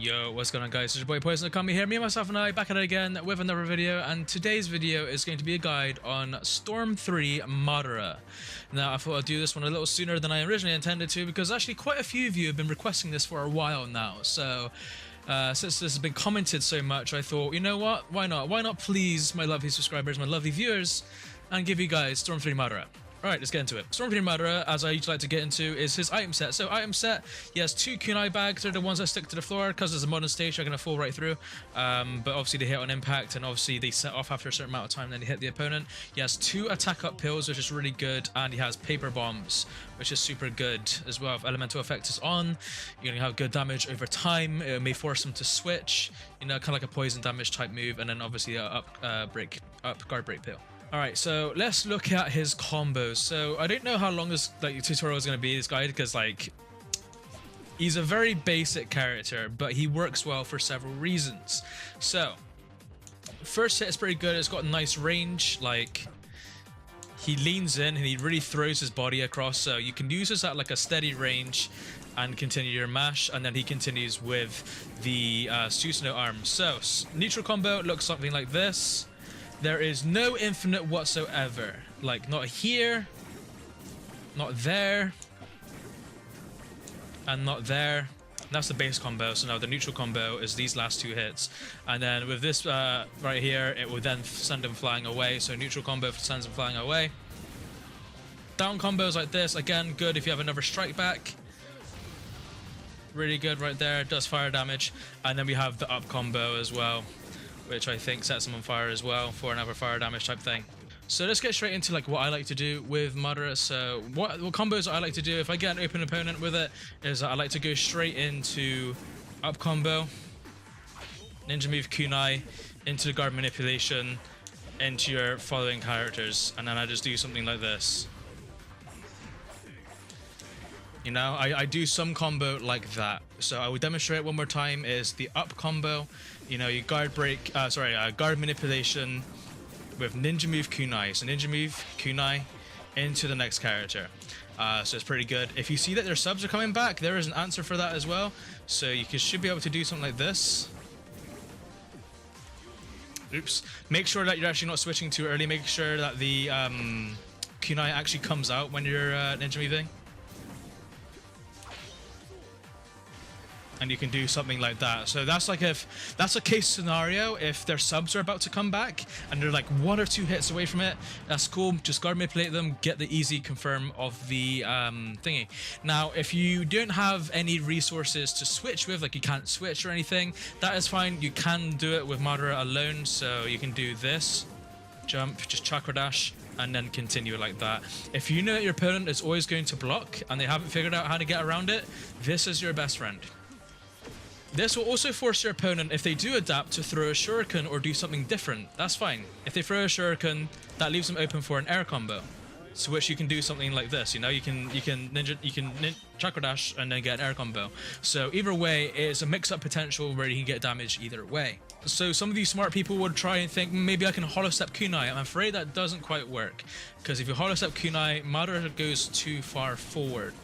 Yo, what's going on guys, it's your boy Poison Akami here, me, myself and I, back at it again with another video, and today's video is going to be a guide on Storm 3 Madara. Now, I thought I'd do this one a little sooner than I originally intended to, because actually quite a few of you have been requesting this for a while now, so since this has been commented so much, I thought, you know what, why not? Why not please my lovely subscribers, my lovely viewers, and give you guys Storm 3 Madara. Alright, let's get into it. Storm 3 Madara, as I usually like to get into, is his item set. So item set, he has 2 kunai bags. They're the ones that stick to the floor, because there's a modern stage, they're going to fall right through. But obviously they hit on impact, and obviously they set off after a certain amount of time, then they hit the opponent. He has 2 attack up pills, which is really good, and he has paper bombs, which is super good as well. If elemental effect is on, you're going to have good damage over time. It may force him to switch, you know, kind of like a poison damage type move, and then obviously a guard break pill. Alright, so let's look at his combos. So I don't know how long this tutorial is going to be, this guide, because he's a very basic character, but he works well for several reasons. So first hit is pretty good. It's got a nice range. He leans in and he really throws his body across, so you can use this at like a steady range and continue your mash, and then he continues with the Susanoo arm. So neutral combo looks something like this. There is no infinite whatsoever. Like, not here, not there, and not there. That's the base combo. So now the neutral combo is these last 2 hits. And then with this right here, it will then send him flying away. So neutral combo sends him flying away. Down combos like this, again, good if you have another strike back. Really good right there, does fire damage. And then we have the up combo as well, which I think sets him on fire as well for another fire damage type thing. So let's get straight into what I like to do with Madara. So what combos I like to do if I get an open opponent with it is I like to go straight into up combo, ninja move kunai, into the guard manipulation, into your following characters, and then I just do something like this. You know, I do some combo like that. So I will demonstrate one more time is the up combo. You know, you guard break, guard manipulation with ninja move kunai. So ninja move kunai into the next character. So it's pretty good. If you see that their subs are coming back, there is an answer for that as well. So you should be able to do something like this. Oops. Make sure that you're actually not switching too early. Make sure that the kunai actually comes out when you're ninja moving. And you can do something like that. So that's like if that's a case scenario, if their subs are about to come back and they're like 1 or 2 hits away from it, that's cool. Just guard manipulate them, get the easy confirm of the thingy. Now, if you don't have any resources to switch with, like you can't switch or anything, that is fine. You can do it with Madara alone. So you can do this, jump, just chakra dash, and then continue like that. If you know that your opponent is always going to block and they haven't figured out how to get around it, this is your best friend. This will also force your opponent, if they do adapt, to throw a shuriken or do something different. That's fine. If they throw a shuriken, that leaves them open for an air combo, so which you can do something like this. You know, you can chakra dash and then get an air combo. So either way, it's a mix-up potential where you can get damage either way. So some of these smart people would try and think, maybe I can hollow step kunai. I'm afraid that doesn't quite work, because if you hollow step kunai, Madara goes too far forward.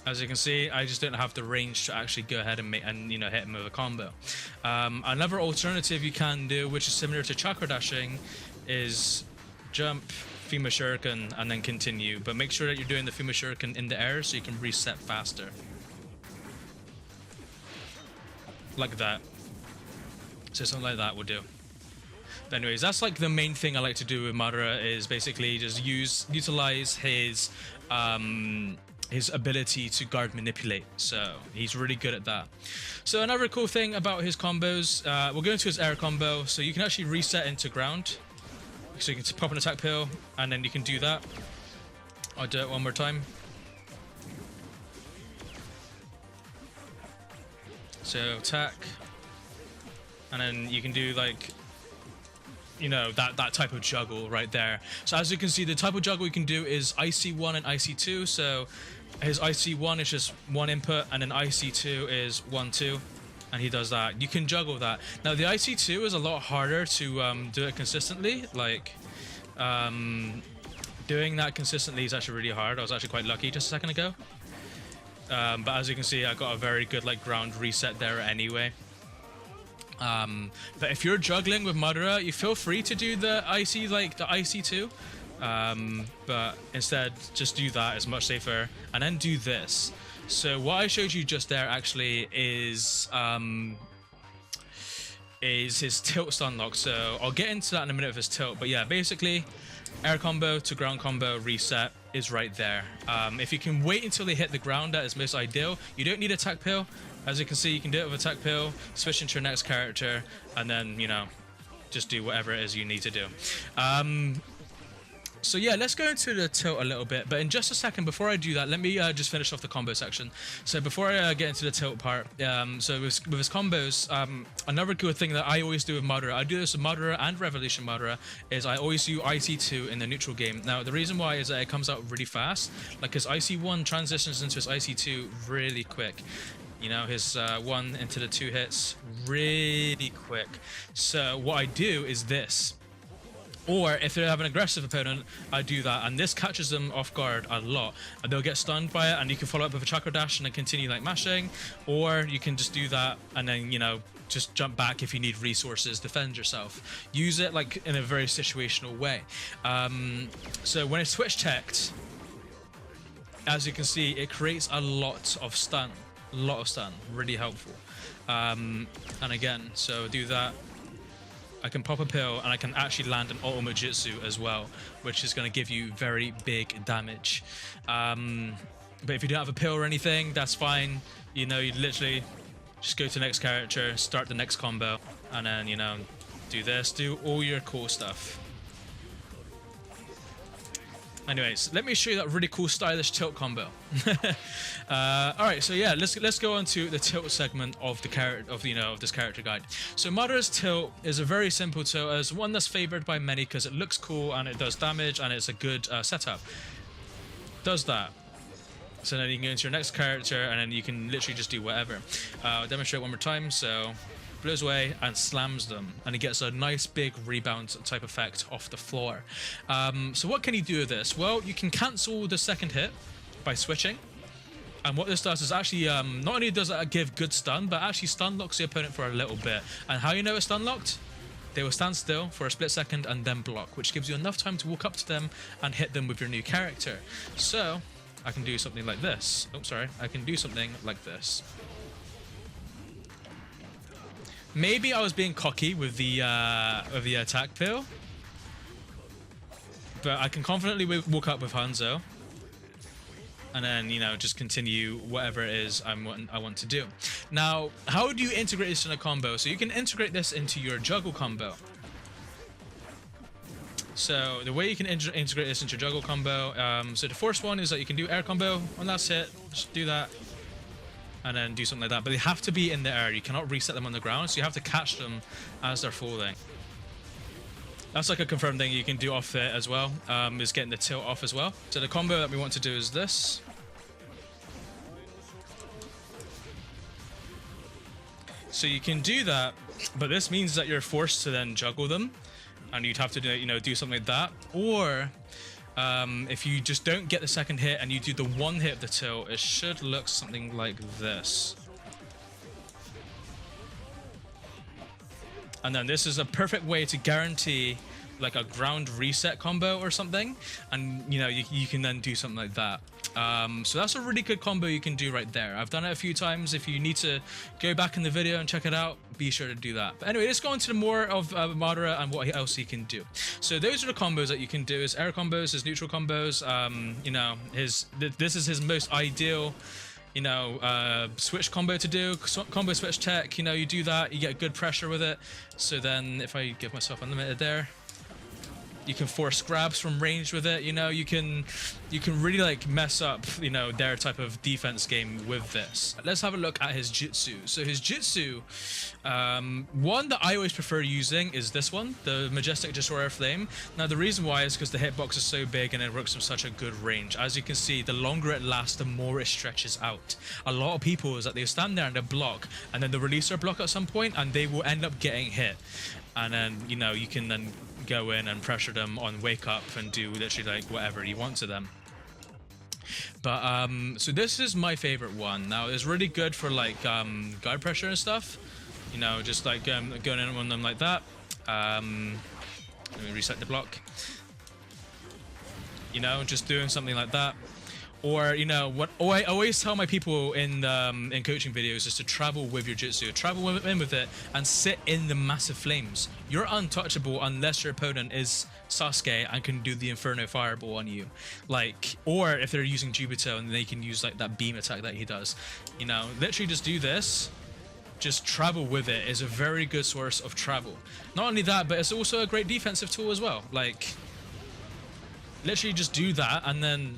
As you can see, I just don't have the range to actually go ahead and hit him with a combo. Another alternative you can do, which is similar to chakra dashing, is jump, Fuma Shuriken, and then continue. But make sure that you're doing the Fuma Shuriken in the air so you can reset faster. Like that. So something like that will do. But anyways, that's like the main thing I like to do with Madara, is basically just utilize his ability to guard manipulate. So he's really good at that. So another cool thing about his combos, we'll go into his air combo. So you can actually reset into ground. So you can pop an attack pill and then you can do that. I'll do it one more time. So attack, and then you can do that type of juggle right there. So as you can see, the type of juggle you can do is IC1 and IC2. So his IC1 is just 1 input, and then IC2 is 1-2, and he does that. You can juggle that. Now the IC2 is a lot harder to do it consistently. Doing that consistently is actually really hard. I was actually quite lucky just a second ago. But as you can see, I got a very good like ground reset there anyway. But if you're juggling with Madara, you feel free to do the icy, like the icy too. But instead, just do that. It's much safer. And then do this. So what I showed you just there actually is his tilt stun lock. So I'll get into that in a minute of his tilt. But yeah, basically, air combo to ground combo reset is right there. If you can wait until they hit the ground, that is most ideal. You don't need attack pill. As you can see, you can do it with attack pill, switch into your next character, and then, you know, just do whatever it is you need to do. So yeah, let's go into the tilt a little bit, but in just a second, before I do that, let me just finish off the combo section. So before I get into the tilt part, so with his combos, another good thing that I always do with Madara, I do this with Madara and Revolution Madara, is I always do IC2 in the neutral game. Now, the reason why is that it comes out really fast, like his IC1 transitions into his IC2 really quick. You know, his 1 into the 2 hits really quick. So what I do is this. Or if they have an aggressive opponent, I do that, and this catches them off guard a lot, and they'll get stunned by it, and you can follow up with a chakra dash and then continue like mashing, or you can just do that and then, you know, just jump back if you need resources, defend yourself. Use it like in a very situational way. So when it's switch teched, as you can see, it creates a lot of stun, really helpful. And again, so do that. I can pop a pill and I can actually land an ultimate jutsu as well, which is going to give you very big damage. But if you don't have a pill or anything, that's fine. You know, you literally just go to the next character, start the next combo, and then, you know, do this, do all your cool stuff. Anyways, let me show you that really cool stylish tilt combo. Alright, so yeah, let's go on to the tilt segment of the of this character guide. So Madara's tilt is a very simple tilt, as one that's favored by many because it looks cool and it does damage and it's a good setup. Does that. So then you can go into your next character and then you can literally just do whatever. I'll demonstrate one more time. So blows away and slams them, and he gets a nice big rebound type effect off the floor. So what can he do with this? Well, you can cancel the second hit by switching, and what this does is actually not only does it give good stun, but actually stun locks the opponent for a little bit. And how you know it's stun locked? They will stand still for a split second and then block, which gives you enough time to walk up to them and hit them with your new character. So I can do something like this. Oh, sorry, I can do something like this. Maybe I was being cocky with the attack pill, but I can confidently walk up with Hanzo, and then, you know, just continue whatever it is I want to do. Now, how do you integrate this in a combo? So you can integrate this into your juggle combo. So the way you can integrate this into your juggle combo, so the first one is that you can do air combo on last hit, just do that. And then do something like that, but they have to be in the air. You cannot reset them on the ground, so you have to catch them as they're falling. That's like a confirmed thing you can do off it as well, is getting the tilt off as well. So the combo that we want to do is this. So you can do that, but this means that you're forced to then juggle them, and you'd have to do, you know, do something like that. Or if you just don't get the second hit and you do the one hit of the tilt, it should look something like this. And then this is a perfect way to guarantee like a ground reset combo or something, and you know, you can then do something like that. So that's a really good combo you can do right there. I've done it a few times. If you need to go back in the video and check it out, be sure to do that. But anyway, let's go into the more of Madara and what else he can do. So those are the combos that you can do: his air combos, his neutral combos. You know, this is his most ideal, you know, switch combo to do. Combo switch tech. You know, you do that, you get good pressure with it. So then, if I give myself unlimited there, you can force grabs from range with it. You know, you can really like mess up, you know, their type of defense game with this. Let's have a look at his jutsu. So his jutsu, one that I always prefer using is this one, the Majestic Destroyer Flame. Now the reason why is because the hitbox is so big and it works from such a good range. As you can see, the longer it lasts, the more it stretches out. A lot of people is that they stand there and they block, and then they release their block at some point, and they will end up getting hit. And then, you know, you can then go in and pressure them on wake up and do literally like whatever you want to them. But so this is my favorite one. Now it's really good for like guard pressure and stuff, you know, just like going in on them like that. Let me reset the block, you know, just doing something like that. Or, you know, what I always tell my people in coaching videos is to travel with your jutsu. Travel in with it and sit in the massive flames. You're untouchable unless your opponent is Sasuke and can do the Inferno Fireball on you. Like, or if they're using Jubito and they can use like that beam attack that he does. You know, literally just do this. Just travel with it is a very good source of travel. Not only that, but it's also a great defensive tool as well. Like, literally just do that and then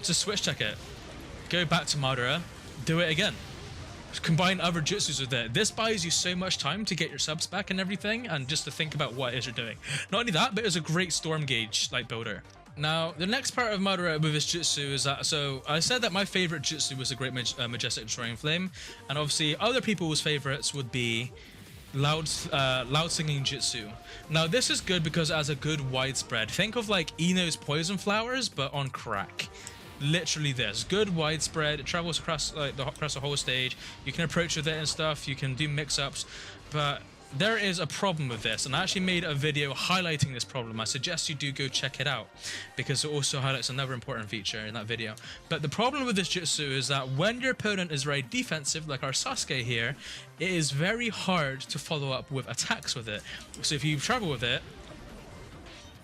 just switch check it. Go back to Madara, do it again. Just combine other jutsus with it. This buys you so much time to get your subs back and everything, and just to think about what it is you're doing. Not only that, but it's a great storm gauge like builder. Now, the next part of Madara with his jutsu is that, so I said that my favorite jutsu was the Great Majestic Destroying Flame, and obviously other people's favorites would be loud singing jutsu. Now this is good because it has a good widespread. Think of like Ino's Poison Flowers, but on crack. Literally this good widespread. It travels across like across the whole stage. You can approach with it and stuff. You can do mix-ups, but there is a problem with this, and I actually made a video highlighting this problem. I suggest you do go check it out because it also highlights another important feature in that video. But the problem with this jutsu is that when your opponent is very defensive, like our Sasuke here, it is very hard to follow up with attacks with it. So if you travel with it,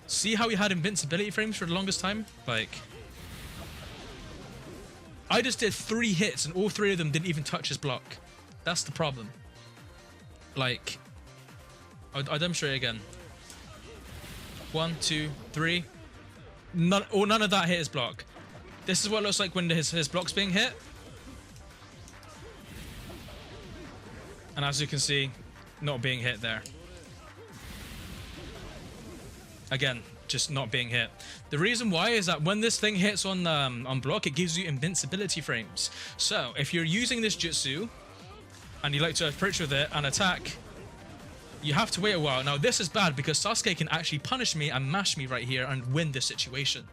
see how he had invincibility frames for the longest time? Like, I just did 3 hits and all 3 of them didn't even touch his block. That's the problem. Like, I'll demonstrate it again. 1, 2, 3. None of that hit his block. This is what it looks like when his block's being hit. And as you can see, not being hit there. Again, just not being hit. The reason why is that when this thing hits on block, it gives you invincibility frames. So if you're using this jutsu and you like to approach with it and attack, you have to wait a while. Now this is bad because Sasuke can actually punish me and mash me right here and win this situation.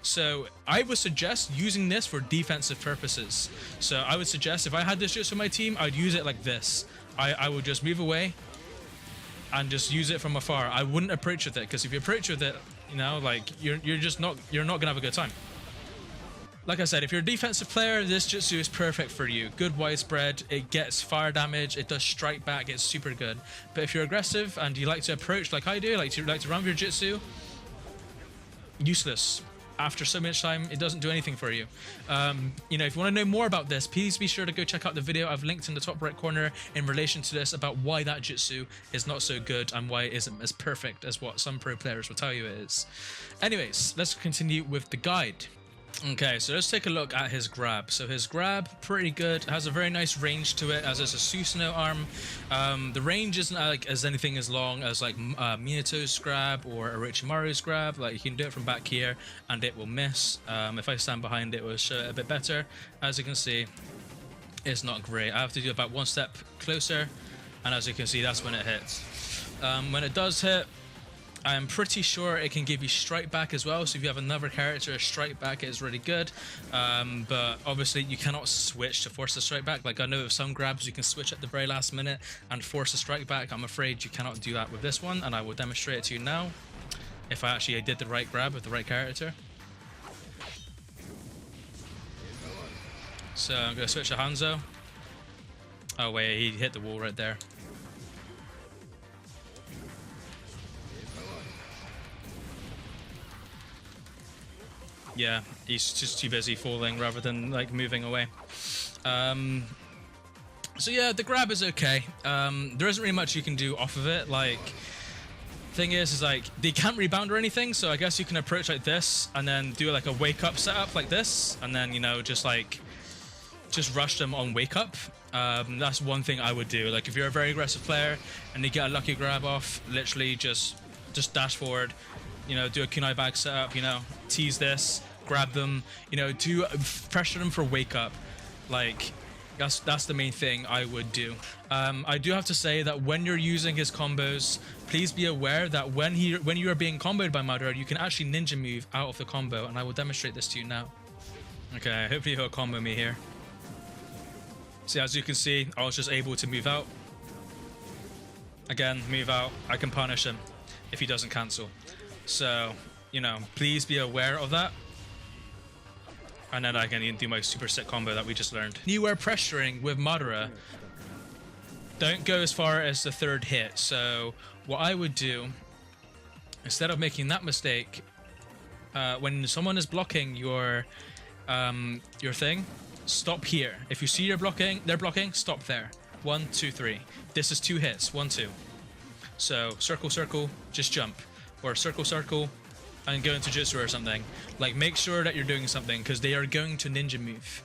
So I would suggest using this for defensive purposes. So I would suggest if I had this jutsu on my team, I'd use it like this. I would just move away and just use it from afar. I wouldn't approach with it because if you approach with it, you know, like you're not gonna have a good time. Like I said, if you're a defensive player, this jutsu is perfect for you. Good widespread, it gets fire damage, it does strike back, it's super good. But if you're aggressive and you like to approach like I do, like to run with your jutsu, useless. After so much time, it doesn't do anything for you. You know, if you want to know more about this, please be sure to go check out the video I've linked in the top right corner in relation to this about why that jutsu is not so good and why it isn't as perfect as what some pro players will tell you it is. Anyways, let's continue with the guide. Okay, so let's take a look at his grab. So his grab, pretty good. It has a very nice range to it, as it's a Susanoo arm. The range isn't like as anything as long as like Minato's grab or Orochimaru's grab. Like you can do it from back here and it will miss. If I stand behind it, it will show it a bit better. As you can see, it's not great. I have to do about 1 step closer, and as you can see, that's when it hits. When it does hit, I am pretty sure it can give you strike back as well, so if you have another character, strike back is really good, but obviously you cannot switch to force the strike back. Like I know with some grabs you can switch at the very last minute and force a strike back. I'm afraid you cannot do that with this one, and I will demonstrate it to you now if I actually did the right grab with the right character. So I'm going to switch to Hanzo. Oh wait, he hit the wall right there. Yeah, he's just too busy falling rather than like moving away. So yeah, the grab is okay. There isn't really much you can do off of it. Like, thing is like they can't rebound or anything, so I guess you can approach like this and then do like a wake up setup like this, and then, you know, just rush them on wake up. That's one thing I would do. Like if you're a very aggressive player and you get a lucky grab off, literally just dash forward, you know, do a kunai bag setup, you know, tease this, grab them, you know, do pressure them for wake up. Like that's the main thing I would do. I do have to say that when you're using his combos, please be aware that when you are being comboed by Madara, you can actually ninja move out of the combo, and I will demonstrate this to you now. Okay, hopefully he'll combo me here. See, as you can see, I was just able to move out. Again, move out. I can punish him if he doesn't cancel. So, you know, please be aware of that. And then I can do my super sick combo that we just learned. You are pressuring with Madara. Don't go as far as the third hit. So what I would do, instead of making that mistake, when someone is blocking your thing, stop here. If you see they're blocking, stop there. 1, 2, 3. This is 2 hits. 1, 2. So circle, circle, just jump, or circle, circle, and go into jutsu or something. Like, make sure that you're doing something, because they are going to ninja move.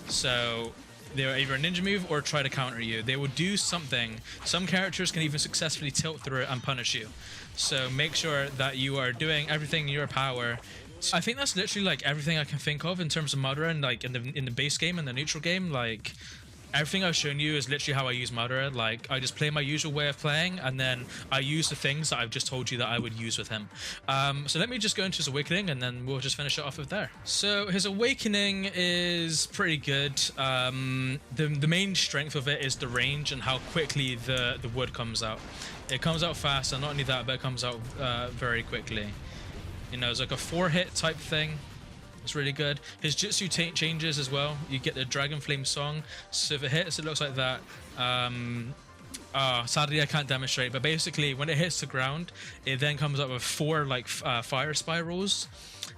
So they're either a ninja move or try to counter you. They will do something. Some characters can even successfully tilt through it and punish you. So make sure that you are doing everything in your power. I think that's literally like everything I can think of in terms of Madara, and like in the base game and the neutral game. Like, everything I've shown you is literally how I use Madara. Like, I just play my usual way of playing, and then I use the things that I've just told you that I would use with him. So let me just go into his awakening, and then we'll just finish it off with there. So his awakening is pretty good. The main strength of it is the range and how quickly the wood comes out. It comes out fast, and not only that, but it comes out very quickly. You know, it's like a 4-hit type thing. It's really good. His jutsu changes as well. You get the Dragon Flame song. So if it hits, it looks like that. Sadly, I can't demonstrate, but basically, when it hits the ground, it then comes up with 4 like fire spirals.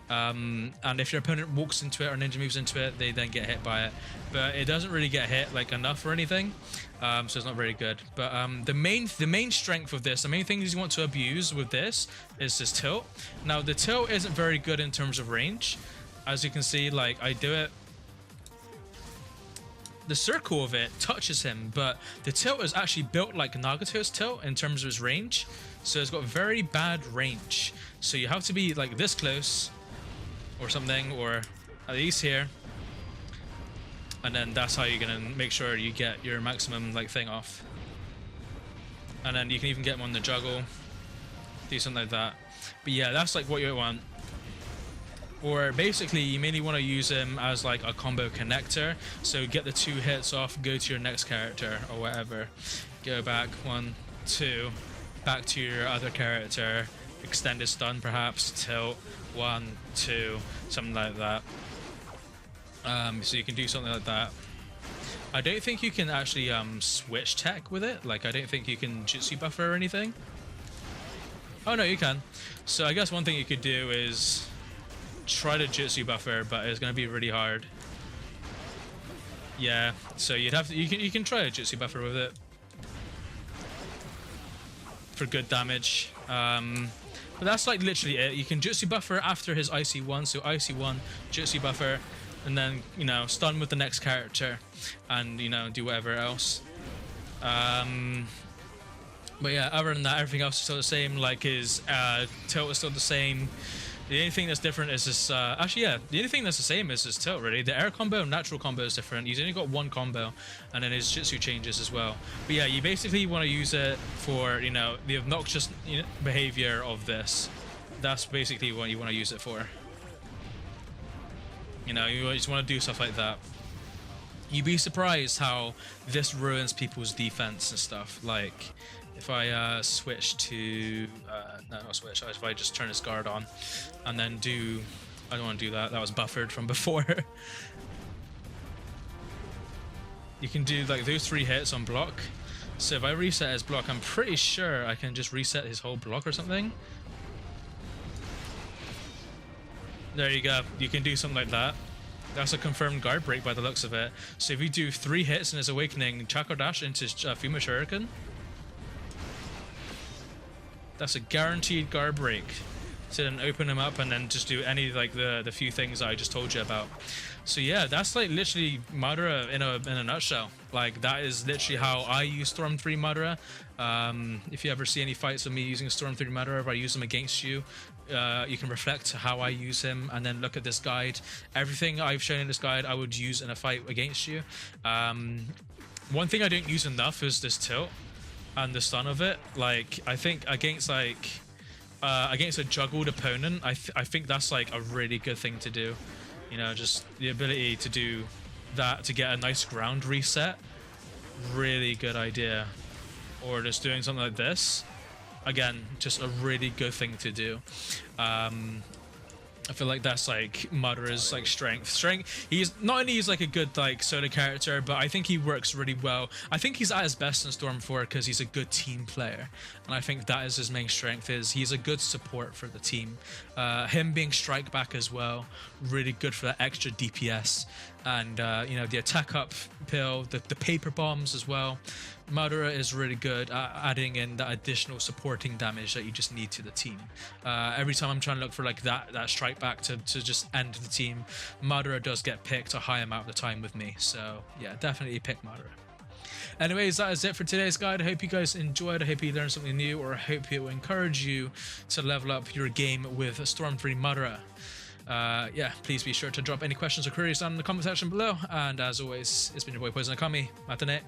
And if your opponent walks into it or ninja moves into it, they then get hit by it. But it doesn't really get hit like enough or anything. So it's not very good. But the main strength of this, the main things you want to abuse with this is this tilt. Now the tilt isn't very good in terms of range. As you can see, like, I do it. The circle of it touches him, but the tilt is actually built like Nagato's tilt in terms of his range. So it's got very bad range. So you have to be like this close or something, or at least here. And then that's how you're gonna make sure you get your maximum like thing off. And then you can even get him on the juggle, do something like that. But yeah, that's like what you want. Or basically, you mainly want to use him as like a combo connector. So get the 2 hits off, go to your next character or whatever. Go back 1, 2, back to your other character, extended stun perhaps, tilt 1, 2, something like that. So you can do something like that. I don't think you can actually switch tech with it. Like, I don't think you can jutsu buffer or anything. Oh no, you can. So I guess one thing you could do is try to jutsu buffer, but it's gonna be really hard. Yeah, so you'd have to, you can try a jutsu buffer with it for good damage. But that's like literally it. You can jutsu buffer after his Icy 1, so Icy 1, jutsu buffer, and then, you know, stun with the next character, and, you know, do whatever else. But yeah, other than that, everything else is still the same. Like, his tilt is still the same. The only thing that's different is this, actually, yeah, the only thing that's the same is his tilt, really. The air combo and natural combo is different. He's only got 1 combo, and then his jutsu changes as well. But yeah, you basically want to use it for, you know, the obnoxious behavior of this. That's basically what you want to use it for. You know, you just want to do stuff like that. You'd be surprised how this ruins people's defense and stuff. Like, if I switch to, no, not switch, if I just turn his guard on and then do, I don't want to do that, that was buffered from before. You can do like those 3 hits on block. So if I reset his block, I'm pretty sure I can just reset his whole block or something. There you go, you can do something like that. That's a confirmed guard break by the looks of it. So if you do 3 hits in his awakening, Chakra Dash into Fuma Shuriken, that's a guaranteed guard break. So then open him up and then just do any like the few things I just told you about. So yeah, that's like literally Madara in a nutshell. Like, that is literally how I use Storm 3 Madara. If you ever see any fights of me using Storm 3 Madara, if I use him against you, you can reflect how I use him and then look at this guide. Everything I've shown in this guide I would use in a fight against you. One thing I don't use enough is this tilt and the stun of it. Like, I think against like against a juggled opponent, I think that's like a really good thing to do. You know, just the ability to do that to get a nice ground reset, really good idea. Or just doing something like this, again, just a really good thing to do. I feel like that's like Madara's like strength. He's not only he's like a good like solo character, but I think he works really well. I think he's at his best in Storm 4 because he's a good team player, and I think that is his main strength. Is he's a good support for the team. Him being strike back as well, really good for that extra DPS, and you know, the attack up pill, the paper bombs as well. Madara is really good at adding in that additional supporting damage that you just need to the team. Every time I'm trying to look for like that strike back to just end the team, Madara does get picked a high amount of the time with me. So yeah, definitely pick Madara. Anyways, that is it for today's guide. I hope you guys enjoyed. I hope you learned something new, or I hope it will encourage you to level up your game with Storm 3 Madara. Yeah, please be sure to drop any questions or queries down in the comment section below. And as always, it's been your boy Poison Akami. Matane.